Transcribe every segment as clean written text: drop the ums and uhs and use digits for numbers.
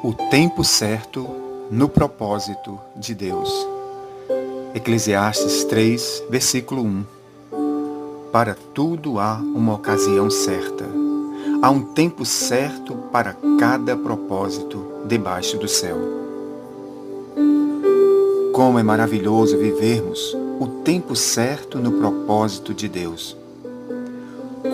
O tempo certo no propósito de Deus. Eclesiastes 3, versículo 1. Para tudo há uma ocasião certa. Há um tempo certo para cada propósito debaixo do céu. Como é maravilhoso vivermos o tempo certo no propósito de Deus.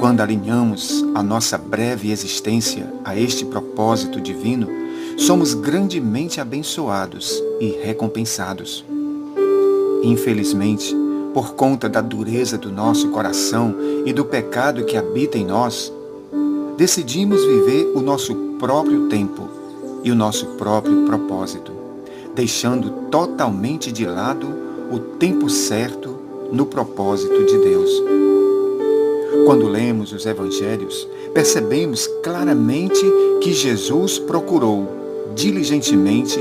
Quando alinhamos a nossa breve existência a este propósito divino, somos grandemente abençoados e recompensados. Infelizmente, por conta da dureza do nosso coração e do pecado que habita em nós, decidimos viver o nosso próprio tempo e o nosso próprio propósito, deixando totalmente de lado o tempo certo no propósito de Deus. Quando lemos os evangelhos, percebemos claramente que Jesus procurou diligentemente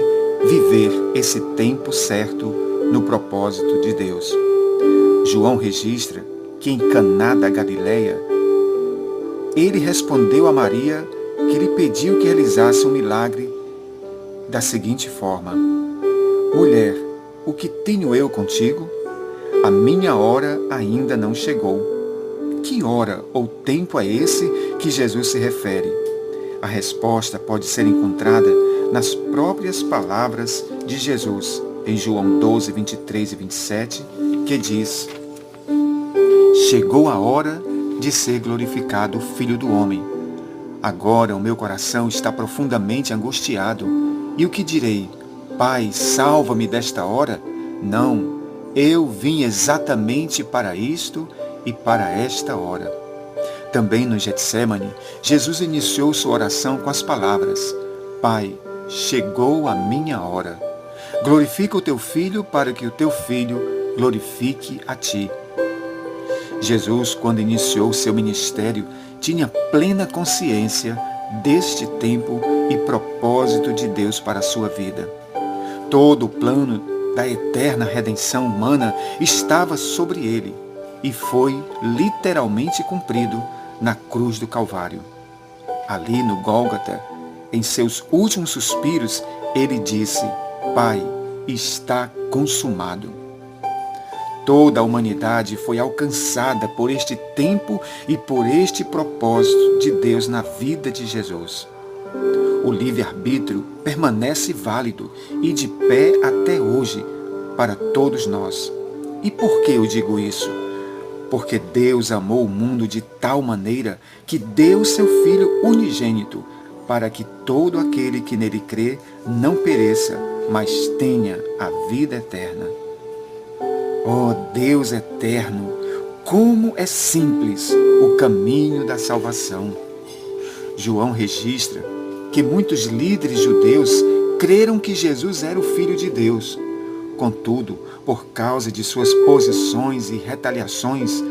viver esse tempo certo no propósito de Deus. João registra que em Caná da Galileia, ele respondeu a Maria que lhe pediu que realizasse um milagre da seguinte forma: Mulher, o que tenho eu contigo? A minha hora ainda não chegou. Que hora ou tempo é esse que Jesus se refere? A resposta pode ser encontrada nas próprias palavras de Jesus, em João 12, 23 e 27, que diz: Chegou a hora de ser glorificado o Filho do Homem. Agora o meu coração está profundamente angustiado. E o que direi? Pai, salva-me desta hora? Não, eu vim exatamente para isto e para esta hora. Também no Getsemane, Jesus iniciou sua oração com as palavras: Pai, chegou a minha hora. Glorifica o teu Filho para que o teu Filho glorifique a ti. Jesus, quando iniciou seu ministério, tinha plena consciência deste tempo e propósito de Deus para a sua vida. Todo o plano da eterna redenção humana estava sobre ele e foi literalmente cumprido na cruz do Calvário. Ali no Gólgota, em seus últimos suspiros, ele disse: Pai, está consumado. Toda a humanidade foi alcançada por este tempo e por este propósito de Deus na vida de Jesus. O livre-arbítrio permanece válido e de pé até hoje para todos nós. E por que eu digo isso? Porque Deus amou o mundo de tal maneira que deu seu Filho unigênito, para que todo aquele que nele crê não pereça, mas tenha a vida eterna. Oh Deus eterno, como é simples o caminho da salvação! João registra que muitos líderes judeus creram que Jesus era o Filho de Deus. Contudo, por causa de suas posições e retaliações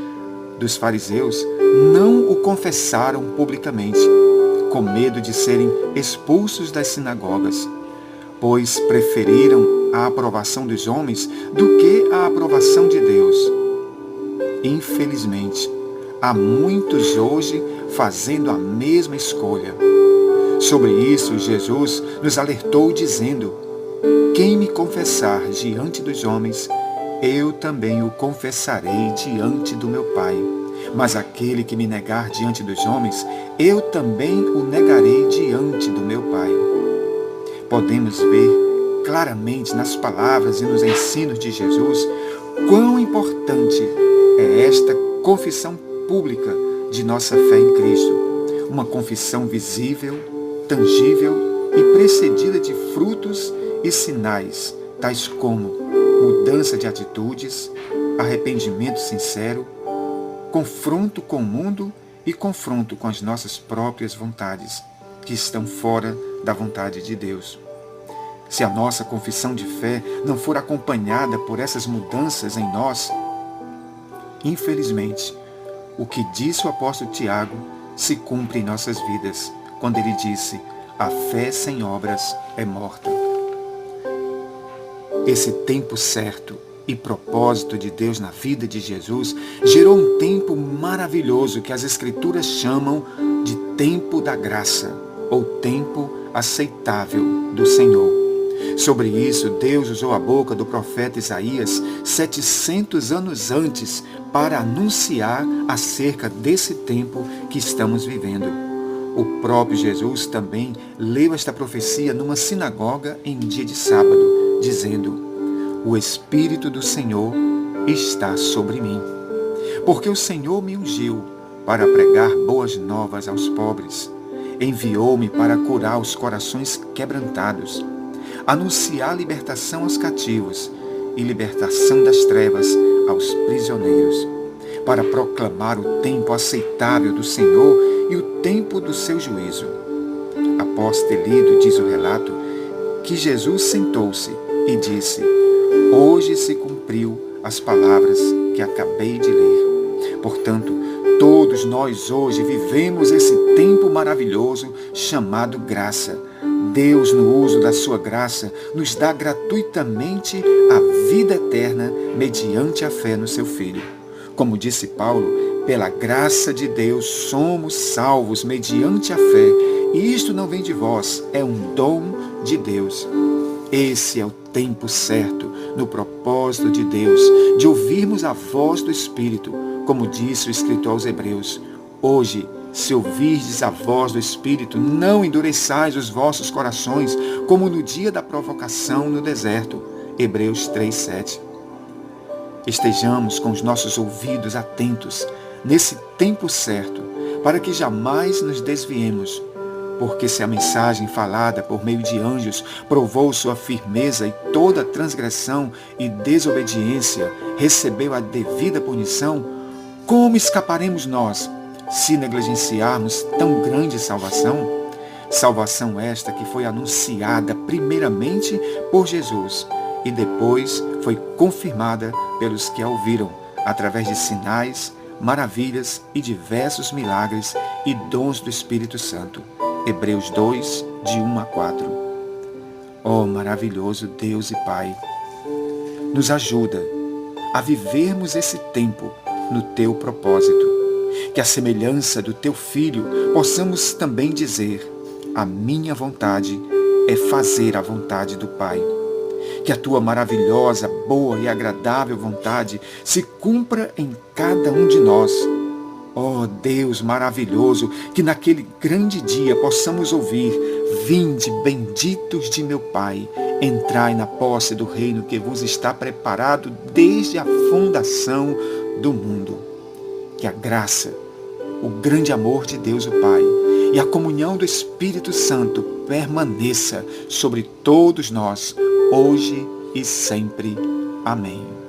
dos fariseus, não o confessaram publicamente, com medo de serem expulsos das sinagogas, pois preferiram a aprovação dos homens do que a aprovação de Deus. Infelizmente, há muitos hoje fazendo a mesma escolha. Sobre isso, Jesus nos alertou dizendo: Quem me confessar diante dos homens, eu também o confessarei diante do meu Pai. Mas aquele que me negar diante dos homens, eu também o negarei diante do meu Pai. Podemos ver claramente nas palavras e nos ensinos de Jesus quão importante é esta confissão pública de nossa fé em Cristo. Uma confissão visível, tangível e precedida de frutos e sinais, tais como mudança de atitudes, arrependimento sincero, confronto com o mundo e confronto com as nossas próprias vontades, que estão fora da vontade de Deus. Se a nossa confissão de fé não for acompanhada por essas mudanças em nós, infelizmente, o que disse o apóstolo Tiago se cumpre em nossas vidas, quando ele disse: a fé sem obras é morta. Esse tempo certo e propósito de Deus na vida de Jesus gerou um tempo maravilhoso que as Escrituras chamam de tempo da graça. ou tempo aceitável do Senhor. Sobre isso, Deus usou a boca do profeta Isaías 700 anos antes para anunciar acerca desse tempo que estamos vivendo. O próprio Jesus também leu esta profecia numa sinagoga em dia de sábado, dizendo: "O Espírito do Senhor está sobre mim, porque o Senhor me ungiu para pregar boas novas aos pobres. Enviou-me para curar os corações quebrantados, anunciar libertação aos cativos e libertação das trevas aos prisioneiros, para proclamar o tempo aceitável do Senhor e o tempo do seu juízo." Após ter lido, diz o relato, que Jesus sentou-se e disse: "Hoje se cumpriu as palavras que acabei de ler." Portanto, todos nós hoje vivemos esse tempo maravilhoso chamado graça. Deus, no uso da sua graça, nos dá gratuitamente a vida eterna mediante a fé no seu Filho. Como disse Paulo, pela graça de Deus somos salvos mediante a fé, e isto não vem de vós, é um dom de Deus. Esse é o tempo certo, no propósito de Deus, de ouvirmos a voz do Espírito, como disse o escritor aos Hebreus: "Hoje, se ouvirdes a voz do Espírito, não endureçais os vossos corações, como no dia da provocação no deserto." Hebreus 3:7. Estejamos com os nossos ouvidos atentos nesse tempo certo, para que jamais nos desviemos, porque se a mensagem falada por meio de anjos provou sua firmeza e toda transgressão e desobediência recebeu a devida punição, como escaparemos nós se negligenciarmos tão grande salvação? Salvação esta que foi anunciada primeiramente por Jesus e depois foi confirmada pelos que a ouviram, através de sinais, maravilhas e diversos milagres e dons do Espírito Santo. Hebreus 2, de 1 a 4. Ó maravilhoso Deus e Pai, nos ajuda a vivermos esse tempo no Teu propósito, que a semelhança do Teu Filho possamos também dizer: "A minha vontade é fazer a vontade do Pai." Que a Tua maravilhosa, boa e agradável vontade se cumpra em cada um de nós. Ó Deus maravilhoso, que naquele grande dia possamos ouvir: "Vinde, benditos de meu Pai, entrai na posse do reino que vos está preparado desde a fundação do mundo." Que a graça, o grande amor de Deus o Pai e a comunhão do Espírito Santo permaneça sobre todos nós, hoje e sempre. Amém.